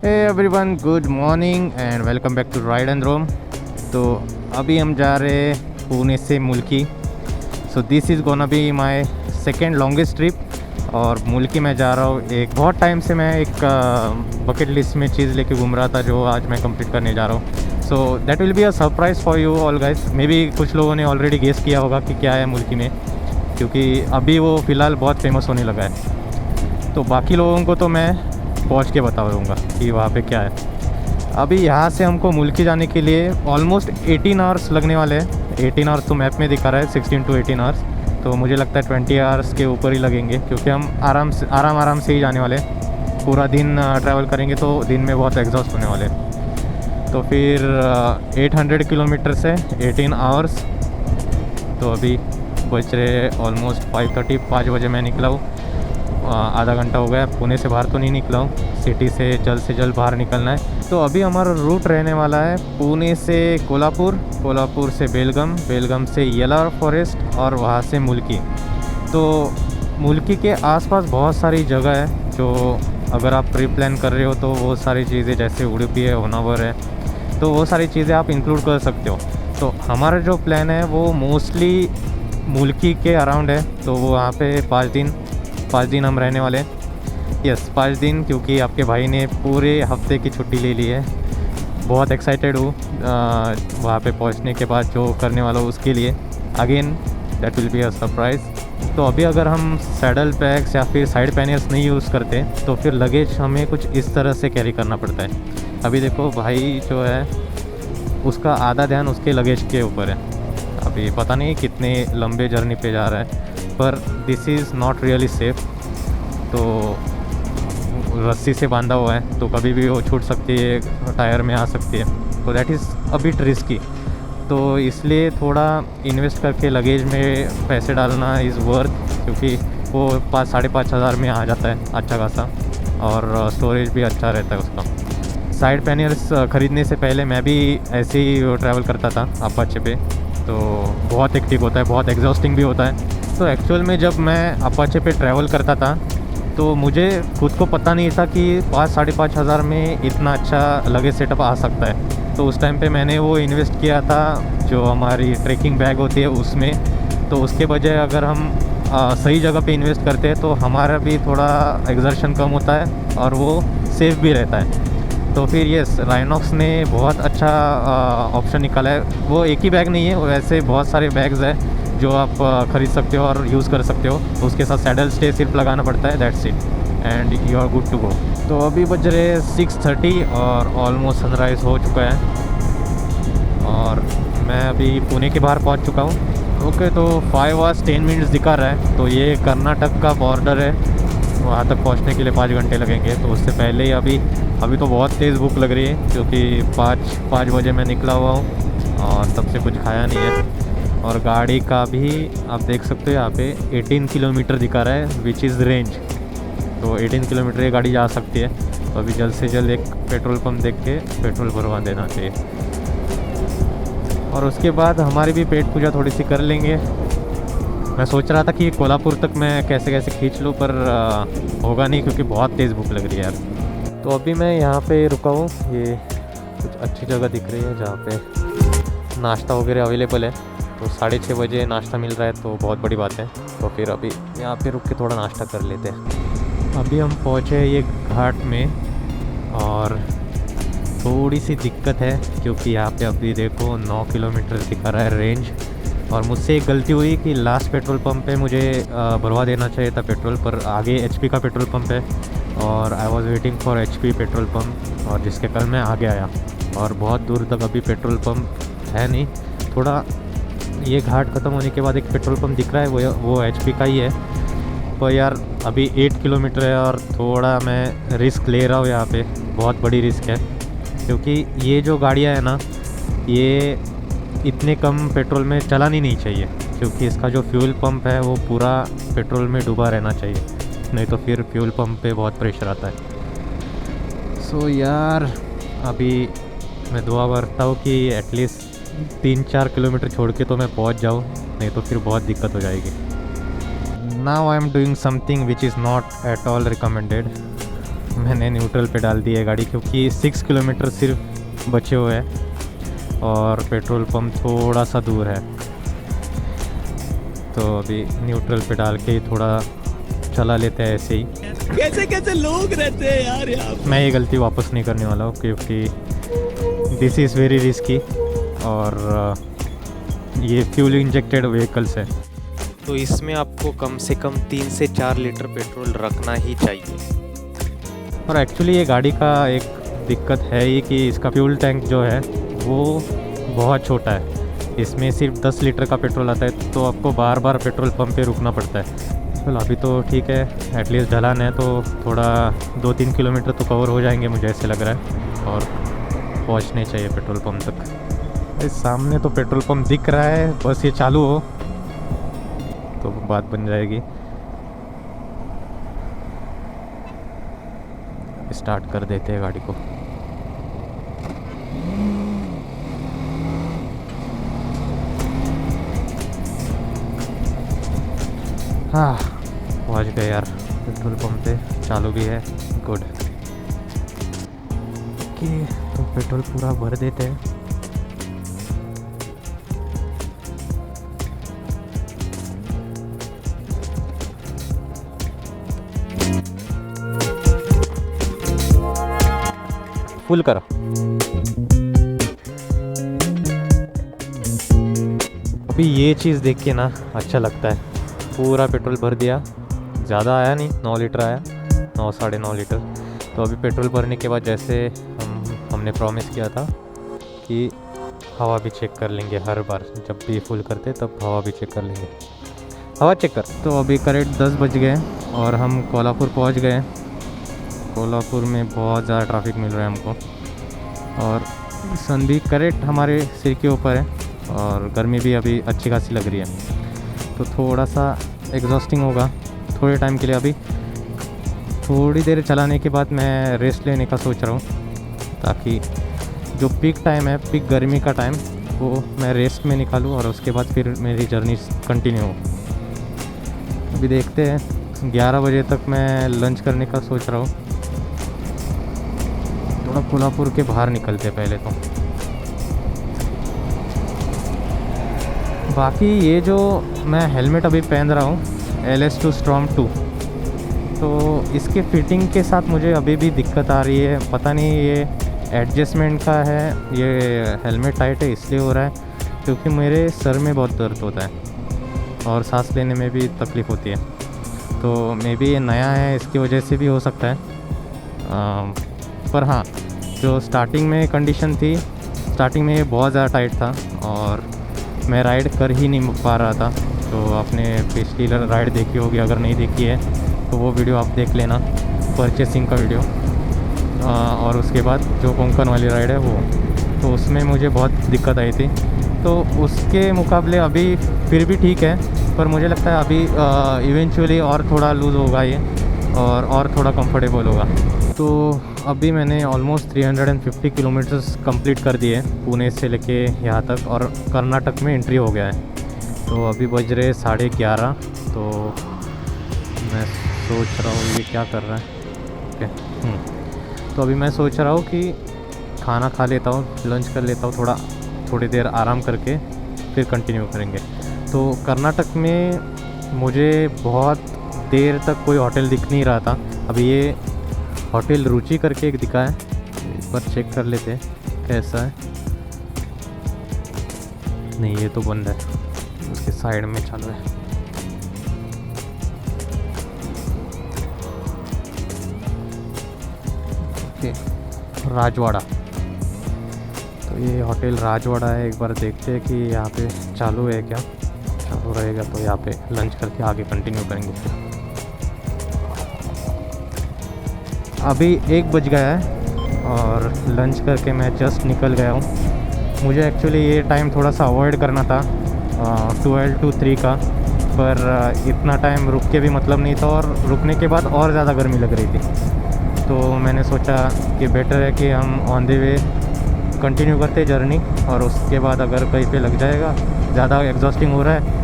Hey everyone, good morning and welcome back to ride and roam. तो अभी हम जा रहे हैं पुणे से Mulki. So this is gonna be my second longest trip. और मुल्की मैं जा रहा हूँ, एक बहुत टाइम से मैं एक बकेट लिस्ट में चीज़ लेके घूम रहा था जो आज मैं कंप्लीट करने जा रहा हूँ। So that will be a surprise for you all guys. May be कुछ लोगों ने ऑलरेडी गेस किया होगा कि क्या है मुल्की में, क्योंकि अभी वो फ़िलहाल बहुत फेमस होने लगा है। तो बाकी लोगों को तो मैं पहुंच के बता दूँगा कि वहाँ पे क्या है। अभी यहाँ से हमको मुल्की जाने के लिए ऑलमोस्ट 18 आवर्स लगने वाले हैं। 18 आवर्स तो मैप में दिखा रहा है, 16 to 18 आवर्स। तो मुझे लगता है 20 आवर्स के ऊपर ही लगेंगे, क्योंकि हम आराम से ही जाने वाले हैं। पूरा दिन ट्रैवल करेंगे तो दिन में बहुत एग्जॉस्ट होने वाले हैं। तो फिर 800 किलोमीटर से 18 आवर्स। तो अभी बज रहे ऑलमोस्ट 5:30, 5 बजे मैं निकला हूँ। आधा घंटा हो गया, पुणे से बाहर तो नहीं निकला हूँ। सिटी से जल्द बाहर निकलना है। तो अभी हमारा रूट रहने वाला है पुणे से कोल्हापुर, कोल्हापुर से बेलगम, बेलगम से येलार फॉरेस्ट और वहाँ से मुल्की। तो मुल्की के आसपास बहुत सारी जगह है जो अगर आप प्री प्लान कर रहे हो तो वो सारी चीज़ें, जैसे उडुपी है, होनावर है, तो वो सारी चीज़ें आप इंक्लूड कर सकते हो। तो हमारा जो प्लान है वो मोस्टली मुल्की के अराउंड है। तो वो वहाँ पे 5 दिन हम रहने वाले हैं। यस, 5 दिन, क्योंकि आपके भाई ने पूरे हफ्ते की छुट्टी ले ली है। बहुत एक्साइटेड हूँ वहाँ पे पहुँचने के बाद जो करने वाला हूँ उसके लिए। Again that will be a surprise. तो अभी अगर हम सैडल बैग्स या फिर साइड पैनियर्स नहीं यूज़ करते तो फिर लगेज हमें कुछ इस तरह से कैरी करना पड़ता है। अभी देखो, भाई जो है उसका आधा ध्यान उसके लगेज के ऊपर है। अभी पता नहीं कितने लंबे जर्नी पे जा रहा है, पर this is not really safe. तो रस्सी से बांधा हुआ है तो कभी भी वो छूट सकती है, टायर में आ सकती है। तो that is a bit risky. तो इसलिए थोड़ा इन्वेस्ट करके लगेज में पैसे डालना इज़ वर्थ, क्योंकि वो 5-5.5 हज़ार में आ जाता है अच्छा खासा, और स्टोरेज भी अच्छा रहता है उसका। साइड पैनियर्स ख़रीदने से पहले मैं भी ऐसे ही ट्रैवल करता था अपाचे पे। तो बहुत हेक्टिक होता है, बहुत एग्जॉस्टिंग भी होता है। तो एक्चुअल में जब मैं अपाचे पे ट्रैवल करता था तो मुझे खुद को पता नहीं था कि 5-5.5 हज़ार में इतना अच्छा लगेज सेटअप आ सकता है। तो उस टाइम पे मैंने वो इन्वेस्ट किया था जो हमारी ट्रैकिंग बैग होती है उसमें। तो उसके बजाय अगर हम सही जगह पे इन्वेस्ट करते हैं तो हमारा भी थोड़ा एक्सर्शन कम होता है और वो सेफ़ भी रहता है। तो फिर यस, राइनॉक्स ने बहुत अच्छा ऑप्शन निकाला है। वो एक ही बैग नहीं है, वो वैसे बहुत सारे बैग्स हैं जो आप ख़रीद सकते हो और यूज़ कर सकते हो। उसके साथ सैडल स्टे सिर्फ लगाना पड़ता है, that's it, and you are good to go. तो अभी बज रहे 6:30 और ऑलमोस्ट सनराइज़ हो चुका है और मैं अभी पुणे के बाहर पहुंच चुका हूं। ओके, तो 5 hours 10 minutes दिखा रहा है। तो ये कर्नाटक का बॉर्डर है, वहाँ तक पहुँचने के लिए 5 घंटे लगेंगे। तो उससे पहले ही अभी तो बहुत तेज़ भूख लग रही है, क्योंकि 5 बजे मैं निकला हुआ हूँ और तब से कुछ खाया नहीं है। और गाड़ी का भी आप देख सकते हो यहाँ पे 18 किलोमीटर दिखा रहा है, विच इज़ रेंज। तो 18 किलोमीटर ये गाड़ी जा सकती है। तो अभी जल्द से जल्द एक पेट्रोल पंप देख के पेट्रोल भरवा देना चाहिए, और उसके बाद हमारी भी पेट पूजा थोड़ी सी कर लेंगे। मैं सोच रहा था कि कोल्हापुर तक मैं कैसे कैसे खींच लूँ, पर होगा नहीं, क्योंकि बहुत तेज़ भूख लग रही है यार। तो अभी मैं यहाँ पे रुका हूँ। ये कुछ अच्छी जगह दिख रही है जहाँ पे नाश्ता वगैरह अवेलेबल है। तो 6:30 बजे नाश्ता मिल रहा है, तो बहुत बड़ी बात है। तो फिर अभी यहाँ पे रुक के थोड़ा नाश्ता कर लेते हैं। अभी हम पहुँचे हैं ये घाट में, और थोड़ी सी दिक्कत है क्योंकि यहाँ पे अभी देखो 9 किलोमीटर दिखा रहा है रेंज। और मुझसे एक गलती हुई कि लास्ट पेट्रोल पंप पे मुझे भरवा देना चाहिए था पेट्रोल, पर आगे HP का पेट्रोल पंप है और I was waiting for HP petrol pump, और जिसके कारण मैं आगे आया। और बहुत दूर तक अभी पेट्रोल पंप है नहीं। थोड़ा ये घाट ख़त्म होने के बाद एक पेट्रोल पंप दिख रहा है, वो HP का ही है। पर यार अभी 8 किलोमीटर है और थोड़ा मैं रिस्क ले रहा हूँ यहाँ पे, बहुत बड़ी रिस्क है, क्योंकि ये जो गाड़ियाँ हैं ना, ये इतने कम पेट्रोल में चलानी नहीं चाहिए, क्योंकि इसका जो फ्यूल पंप है वो पूरा पेट्रोल में डूबा रहना चाहिए, नहीं तो फिर फ्यूल पंप पे बहुत प्रेशर आता है। सो यार अभी मैं दुआ करता हूँ कि एटलीस्ट 3-4 किलोमीटर छोड़ के तो मैं पहुँच जाऊँ, नहीं तो फिर बहुत दिक्कत हो जाएगी। Now I am doing something which is not at all recommended. मैंने न्यूट्रल पे डाल दी है गाड़ी, क्योंकि 6 किलोमीटर सिर्फ बचे हुए हैं और पेट्रोल पंप थोड़ा सा दूर है। तो अभी न्यूट्रल पे डाल के थोड़ा चला लेते हैं ऐसे ही। कैसे कैसे लोग रहते हैं यार यहाँ। मैं ये गलती वापस नहीं करने वाला हूँ, क्योंकि दिस इज़ वेरी रिस्की और ये फ्यूल इंजेक्टेड व्हीकल्स है। तो इसमें आपको कम से कम 3 से 4 लीटर पेट्रोल रखना ही चाहिए। और एक्चुअली ये गाड़ी का एक दिक्कत है ही कि इसका फ्यूल टैंक जो है वो बहुत छोटा है। इसमें सिर्फ 10 लीटर का पेट्रोल आता है, तो आपको बार बार पेट्रोल पंप पे रुकना पड़ता है। चलो अभी तो ठीक है, एटलीस्ट ढलान है तो थोड़ा 2-3 किलोमीटर तो कवर हो जाएंगे मुझे ऐसे लग रहा है, और पहुंचने चाहिए पेट्रोल पंप तक। इस सामने तो पेट्रोल पंप दिख रहा है, बस ये चालू हो तो बात बन जाएगी। स्टार्ट कर देते हैं गाड़ी को। हाँ पहुँच गए यार पेट्रोल पंप पे, चालू भी है, गुड। ओके तो पेट्रोल पूरा भर देते हैं। फुल करो। अभी ये चीज़ देख के ना अच्छा लगता है, पूरा पेट्रोल भर दिया, ज़्यादा आया नहीं, 9 लीटर आया, 9 साढ़े 9 लीटर। तो अभी पेट्रोल भरने के बाद जैसे हमने प्रॉमिस किया था कि हवा भी चेक कर लेंगे, हर बार जब भी फुल करते तब हवा भी चेक कर लेंगे, हवा चेक कर। तो अभी करेक्ट 10 बज गए और हम कोल्हापुर पहुंच गए। कोल्हापुर में बहुत ज़्यादा ट्रैफिक मिल रहा है हमको, और सन भी करेक्ट हमारे सिर के ऊपर है, और गर्मी भी अभी अच्छी खासी लग रही है। तो थोड़ा सा एग्जॉस्टिंग होगा थोड़े टाइम के लिए। अभी थोड़ी देर चलाने के बाद मैं रेस्ट लेने का सोच रहा हूँ, ताकि जो पीक टाइम है, पीक गर्मी का टाइम, वो मैं रेस्ट में निकालूँ और उसके बाद फिर मेरी जर्नी कंटिन्यू हो। अभी देखते हैं, 11 बजे तक मैं लंच करने का सोच रहा हूँ। थोड़ा कोल्हापुर के बाहर निकलते पहले तो। बाकी ये जो मैं हेलमेट अभी पहन रहा हूँ LS2 Storm 2, तो इसके फिटिंग के साथ मुझे अभी भी दिक्कत आ रही है। पता नहीं ये एडजस्टमेंट का है, ये हेलमेट टाइट है इसलिए हो रहा है, क्योंकि मेरे सर में बहुत दर्द होता है और सांस लेने में भी तकलीफ़ होती है। तो मे बी ये नया है, इसकी वजह से भी हो सकता है। पर हाँ, जो स्टार्टिंग में कंडीशन थी, स्टार्टिंग में ये बहुत ज़्यादा टाइट था और मैं राइड कर ही नहीं पा रहा था। तो आपने पिछली राइड देखी होगी, अगर नहीं देखी है तो वो वीडियो आप देख लेना, परचेसिंग का वीडियो। और उसके बाद जो कोंकण वाली राइड है वो, तो उसमें मुझे बहुत दिक्कत आई थी। तो उसके मुकाबले अभी फिर भी ठीक है, पर मुझे लगता है अभी इवेंचुअली और थोड़ा लूज़ होगा ये, और थोड़ा कंफर्टेबल होगा। तो अभी मैंने ऑलमोस्ट 350 किलोमीटर्स कंप्लीट कर दिए, पुणे से लेके यहाँ तक, और कर्नाटक में एंट्री हो गया है। तो अभी बज रहे 11:30। तो मैं सोच रहा हूँ ये क्या कर रहा है। ओके, तो अभी मैं सोच रहा हूँ कि खाना खा लेता हूँ, लंच कर लेता हूँ, थोड़ी देर आराम करके फिर कंटिन्यू करेंगे। तो कर्नाटक में मुझे बहुत देर तक कोई होटल दिख नहीं रहा था। अभी ये होटल रुचि करके एक दिखा है, एक बार चेक कर लेते हैं कैसा है। नहीं, ये तो बंद है, उसके साइड में चालू है। ओके, राजवाड़ा। तो ये होटल राजवाड़ा है, एक बार देखते हैं कि यहाँ पे चालू है क्या। चालू रहेगा तो यहाँ पे लंच करके आगे कंटिन्यू करेंगे। अभी 1 बज गया है और लंच करके मैं जस्ट निकल गया हूँ। मुझे एक्चुअली ये टाइम थोड़ा सा अवॉइड करना था 12 to 3 का, पर इतना टाइम रुक के भी मतलब नहीं था, और रुकने के बाद और ज़्यादा गर्मी लग रही थी। तो मैंने सोचा कि बेटर है कि हम ऑन द वे कंटिन्यू करते जर्नी, और उसके बाद अगर कहीं पे लग जाएगा, ज़्यादा एग्जॉस्टिंग हो रहा है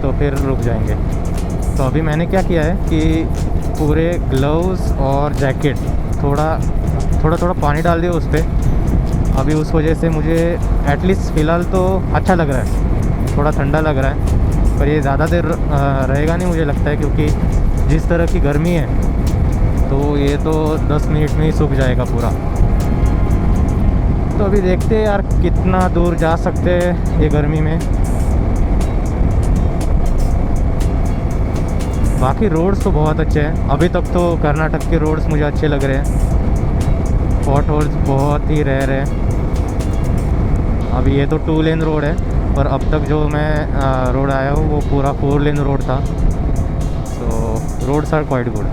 तो फिर रुक जाएंगे। तो अभी मैंने क्या किया है कि पूरे ग्लव्स और जैकेट थोड़ा पानी डाल दिया उस पर। अभी उस वजह से मुझे एटलीस्ट फ़िलहाल तो अच्छा लग रहा है, थोड़ा ठंडा लग रहा है। पर ये ज़्यादा देर रहेगा नहीं मुझे लगता है, क्योंकि जिस तरह की गर्मी है तो ये तो 10 मिनट में ही सूख जाएगा पूरा। तो अभी देखते हैं यार कितना दूर जा सकते हैं ये गर्मी में। बाकी रोड्स तो बहुत अच्छे हैं। अभी तक तो कर्नाटक के रोड्स मुझे अच्छे लग रहे हैं, पॉट होल्स बहुत ही रेयर है। अभी ये तो 2 लेन रोड है, पर अब तक जो मैं रोड आया हूँ वो पूरा 4 लेन रोड था। सो रोड्स आर क्वाइट गुड।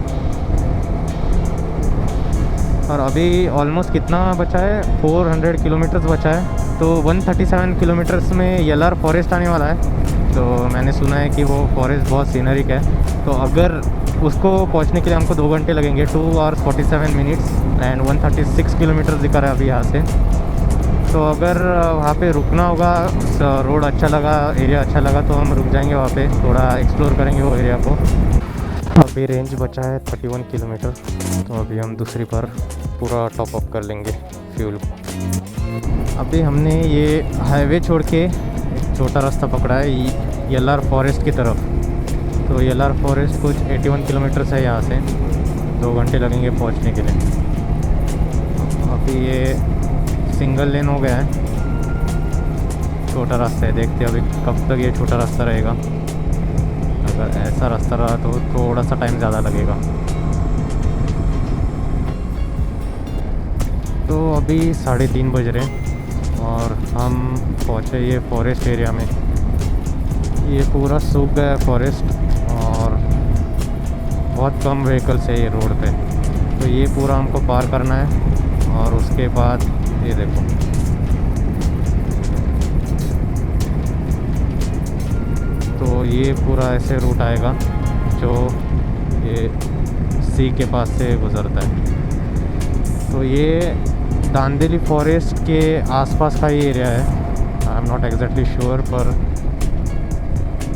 और अभी ऑलमोस्ट कितना बचा है, 400 किलोमीटर्स बचा है। तो 137 किलोमीटर्स में येलार फॉरेस्ट आने वाला है। तो मैंने सुना है कि वो फॉरेस्ट बहुत सीनरिक है। तो अगर उसको पहुंचने के लिए हमको 2 घंटे लगेंगे, 2 hours 47 minutes एंड 136 किलोमीटर दिखा रहा है अभी यहाँ से। तो अगर वहाँ पे रुकना होगा, रोड अच्छा लगा, एरिया अच्छा लगा, तो हम रुक जाएंगे वहाँ पे, थोड़ा एक्सप्लोर करेंगे वो एरिया को। अभी रेंज बचा है 31 किलोमीटर। तो अभी हम दूसरी बार पूरा टॉप अप कर लेंगे फ्यूल को। अभी हमने ये हाईवे छोड़ के एक छोटा रास्ता पकड़ा है येलार फॉरेस्ट की तरफ। तो येलार फॉरेस्ट कुछ 81 किलोमीटर्स है यहाँ से, 2 घंटे लगेंगे पहुँचने के लिए। अभी ये सिंगल लेन हो गया है, छोटा रास्ता है। देखते हैं अभी कब तक ये छोटा रास्ता रहेगा। अगर ऐसा रास्ता रहा तो थोड़ा सा टाइम ज़्यादा लगेगा। तो अभी 3:30 बज रहे हैं और हम पहुँचे ये फॉरेस्ट एरिया में। ये पूरा सूख गया है फॉरेस्ट और बहुत कम व्हीकल्स है ये रोड पे। तो ये पूरा हमको पार करना है और उसके बाद ये देखो, तो ये पूरा ऐसे रूट आएगा जो ये सी के पास से गुज़रता है। तो ये दांदेली फॉरेस्ट के आसपास का ये एरिया है। I am not exactly sure, पर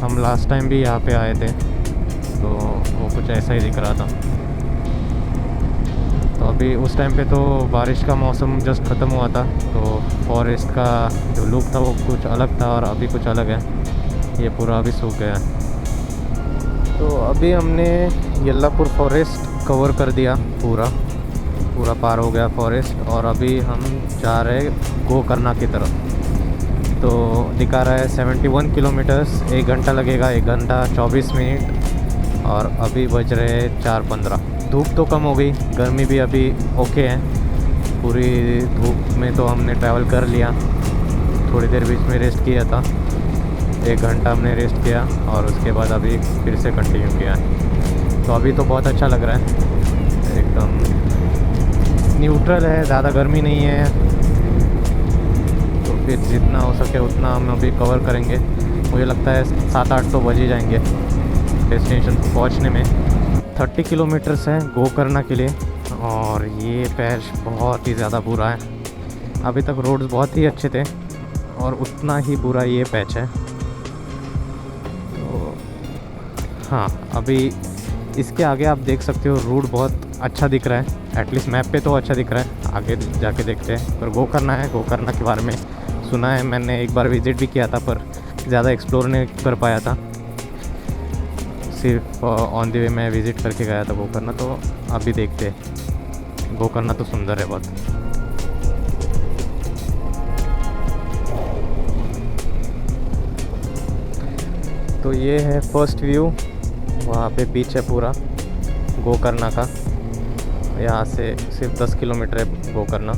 हम लास्ट टाइम भी यहाँ पे आए थे तो वो कुछ ऐसा ही दिख रहा था। तो अभी उस टाइम पे तो बारिश का मौसम जस्ट ख़त्म हुआ था, तो फॉरेस्ट का जो लुक था वो कुछ अलग था और अभी कुछ अलग है। ये पूरा अभी सूख गया है। तो अभी हमने येल्लापुर फॉरेस्ट कवर कर दिया, पूरा पार हो गया फॉरेस्ट। और अभी हम जा रहे हैं गोकर्णा की तरफ। तो दिखा रहा है 71 किलोमीटर्स, 1 घंटा लगेगा, 1 घंटा 24 मिनट। और अभी बज रहे 4:15। धूप तो कम हो गई, गर्मी भी अभी ओके है। पूरी धूप में तो हमने ट्रैवल कर लिया, थोड़ी देर बीच में रेस्ट किया था, 1 घंटा हमने रेस्ट किया और उसके बाद अभी फिर से कंटिन्यू किया है। तो अभी तो बहुत अच्छा लग रहा है, एकदम न्यूट्रल है, ज़्यादा गर्मी नहीं है। तो फिर जितना हो सके उतना हम अभी कवर करेंगे। मुझे लगता है 7-8 तो बज ही जाएंगे डेस्टिनेशन को पहुंचने में। 30 किलोमीटर्स है गोकर्णा के लिए और ये पैच बहुत ही ज़्यादा बुरा है। अभी तक रोड्स बहुत ही अच्छे थे और उतना ही बुरा ये पैच है। तो हाँ, अभी इसके आगे आप देख सकते हो रूट बहुत अच्छा दिख रहा है, एटलीस्ट मैप पे तो अच्छा दिख रहा है। आगे जाके देखते हैं। पर गोकर्णा है, गोकर्णा के बारे में सुना है, मैंने एक बार विज़िट भी किया था पर ज़्यादा एक्सप्लोर नहीं कर पाया था, सिर्फ ऑन द वे मैं विज़िट करके गया था गोकर्णा। तो अभी देखते हैं, गोकर्णा तो सुंदर है बहुत। तो ये है फर्स्ट व्यू, वहाँ पे बीच है पूरा गोकर्णा का। यहाँ से सिर्फ 10 किलोमीटर है गोकर्णा।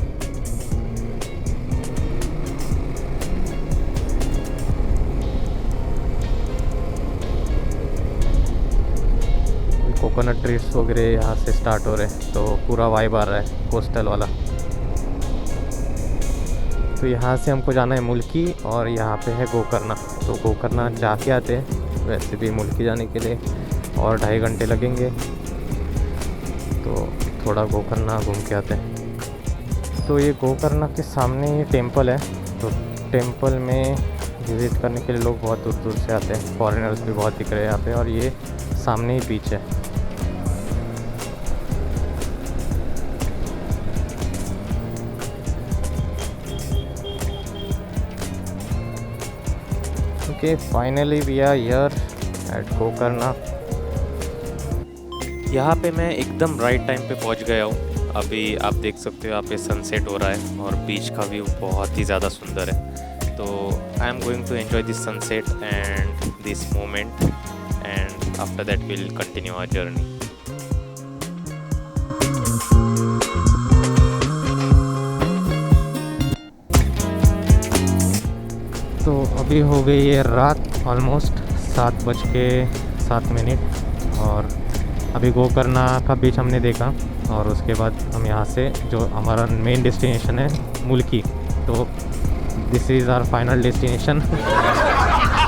कोकोनट ट्रीज वगैरह यहाँ से स्टार्ट हो रहे हैं, तो पूरा वाइब आ रहा है कोस्टल वाला। तो यहाँ से हमको जाना है मुल्की और यहाँ पे है गोकर्णा। तो गोकर्णा जाके आते हैं, वैसे भी मुल्की जाने के लिए और 2.5 घंटे लगेंगे। तो थोड़ा गोकर्णा घूम के आते हैं। तो ये गोकर्णा के सामने ये टेंपल है। तो टेंपल में विज़िट करने के लिए लोग बहुत दूर दूर से आते हैं, फॉरेनर्स भी बहुत दिख रहे हैं यहाँ पे। और ये सामने ही बीच है। Okay, finally we are here at Gokarna. यहाँ पे मैं एकदम राइट टाइम पे पहुँच गया हूँ। अभी आप देख सकते हो यहाँ पे सनसेट हो रहा है और बीच का व्यू बहुत ही ज़्यादा सुंदर है। तो I am going to enjoy this sunset and this moment and after that will continue our journey. तो अभी हो गई है रात, ऑलमोस्ट 7:07 और अभी गोकर्णा का बीच हमने देखा और उसके बाद हम यहाँ से जो हमारा मेन डेस्टिनेशन है मुल्की, तो this is our final destination.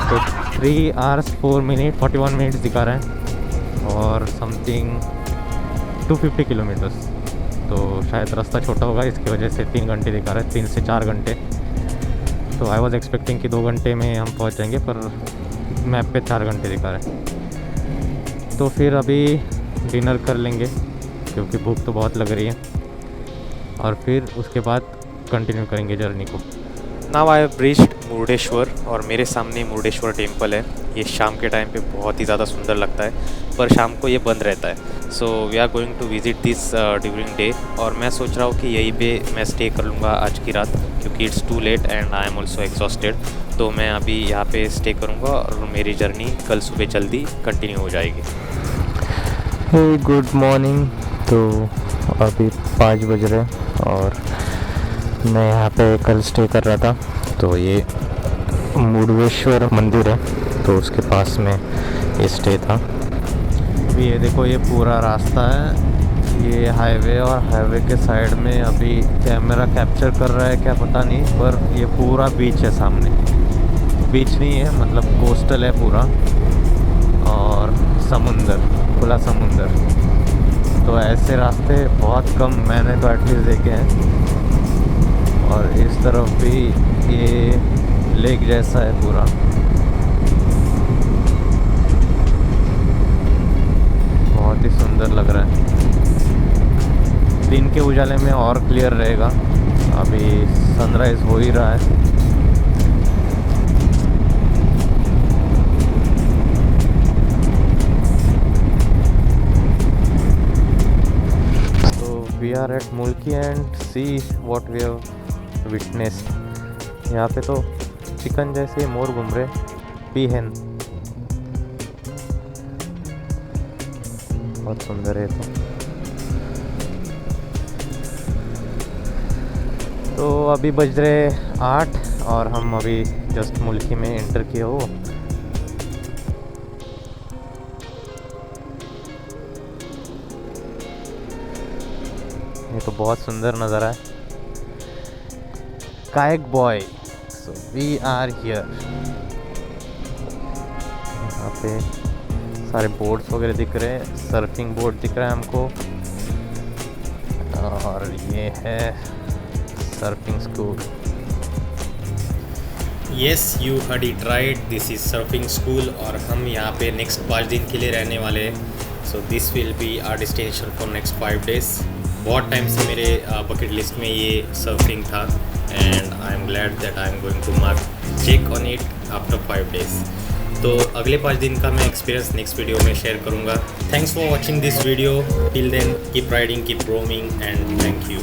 तो 3 hours 4 minutes 41 minutes दिखा रहा है और समथिंग 250 किलोमीटर्स। तो शायद रास्ता छोटा होगा, इसकी वजह से 3 घंटे दिखा रहा है, 3 से 4 घंटे। तो आई वॉज एक्सपेक्टिंग कि 2 घंटे में हम पहुंच जाएंगे, पर मैप पे 4 घंटे दिखा रहा है। तो फिर अभी डिनर कर लेंगे क्योंकि भूख तो बहुत लग रही है, और फिर उसके बाद कंटिन्यू करेंगे जर्नी को। Now I have reached Murudeshwar और मेरे सामने मुरुडेश्वर टेम्पल है। ये शाम के टाइम पे बहुत ही ज़्यादा सुंदर लगता है, पर शाम को ये बंद रहता है। So we are going to visit this during day, और मैं सोच रहा हूँ कि यहीं पे मैं स्टे कर लूँगा आज की रात, क्योंकि it's too late and I am also exhausted. तो मैं अभी यहाँ पे स्टे करूँगा और मेरी जर्नी कल सुबह जल्दी कंटिन्यू हो जाएगी। हे गुड मॉर्निंग। तो अभी 5 बज रहे और मैं यहाँ पे कल स्टे कर रहा था। तो ये मुरुडेश्वर मंदिर है, तो उसके पास में ये स्टे था। अभी ये देखो, ये पूरा रास्ता है, ये हाईवे, और हाईवे के साइड में अभी कैमरा कैप्चर कर रहा है क्या पता नहीं, पर ये पूरा बीच है सामने। बीच नहीं है, मतलब कोस्टल है पूरा, और समुंदर, खुला समुंदर। तो ऐसे रास्ते बहुत कम मैंने तो एटलीस्ट देखे हैं। और इस तरफ भी ये लेक जैसा है पूरा। बहुत ही सुंदर लग रहा है। दिन के उजाले में और क्लियर रहेगा। अभी सनराइज हो ही रहा है। We are at Mulki and see what we have witnessed। यहाँ पे तो चिकन जैसे मोर घूम रहे, पीहन, बहुत सुंदर है। तो अभी बज रहे 8 और हम अभी जस्ट मुल्की में एंटर किए हो। ये तो बहुत सुंदर नज़ारा है। Kayak boy, so we are here. यहाँ पे सारे बोर्ड्स वगैरह दिख रहे हैं, सर्फिंग बोर्ड दिख रहा है हमको, और ये है surfing school. Yes, you heard it right, this is surfing school, और हम यहाँ पे नेक्स्ट 5 दिन के लिए रहने वाले हैं। So this will be our destination for next 5 days। बहुत टाइम से मेरे बकेट लिस्ट में ये सर्फिंग था, and I am glad that I am going to mark check on it after 5 days। तो अगले 5 दिन का मैं एक्सपीरियंस नेक्स्ट वीडियो में शेयर करूँगा। Thanks for watching this video. Till then keep riding, keep roaming, and thank you.